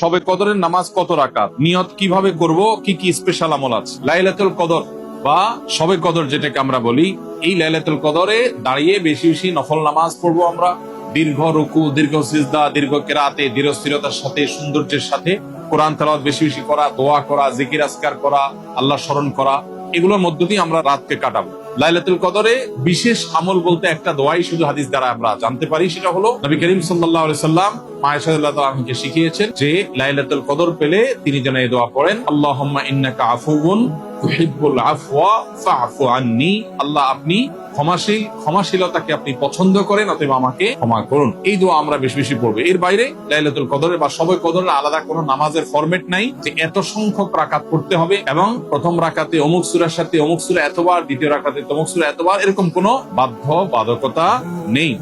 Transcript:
শবে কদরের নামাজ কত রাকাত, নিয়ত কিভাবে করব, কি কি স্পেশাল আমল আছে। লাইলাতুল কদর বা শবে কদর যেটাকে আমরা বলি, এই লাইলাতুল কদরে দাঁড়িয়ে বেশি বেশি নফল নামাজ পড়বো আমরা। দীর্ঘ রুকু, দীর্ঘ সিজদা, দীর্ঘ কেরাতে, দৃঢ়স্থিরতার সাথে, সৌন্দর্যের সাথে কোরআন তেলাওয়াত বেশি বেশি করা, দোয়া করা, জিকির আজকার করা, আল্লাহ স্মরণ করা, এগুলোর মধ্য দিয়ে আমরা রাতকে কাটাবো। লাইলাতুল কদরে বিশেষ আমল বলতে একটা দোয়াই শুধু হাদিস দ্বারা আমরা জানতে পারি, সেটা হলো নবী করিম সাল্লাল্লাহু আলাইহি সাল্লাম আয়েশা রাদিয়াল্লাহু আনহাকে শিখিয়েছেন যে লাইলাতুল কদর পেলে তিনি যেন এই দোয়া পড়েন, আল্লাহুম্মা ইন্নাকা আফুউন তুহিব্বুল আফওয়া ফাআফু আন্নী। আল্লাহ, আপনি ক্ষমাশীল, ক্ষমাশীলতাকে আপনি পছন্দ করেন, অতএব আমাকে ক্ষমা করুন। এই দোয়া আমরা বেশি বেশি পড়বো। এর বাইরে লাইলাতুল কদরের বা শবে কদরের আলাদা কোনো নামাজের ফরম্যাট নাই যে এত সংখ্যক রাকাত পড়তে হবে এবং প্রথম রাকাতে অমুক সূরার সাথে অমুক সূরা এতবার, দ্বিতীয় রাকাতে তমুক সূরা এতবার, এরকম কোনো বাধ্যবাধকতা নেই।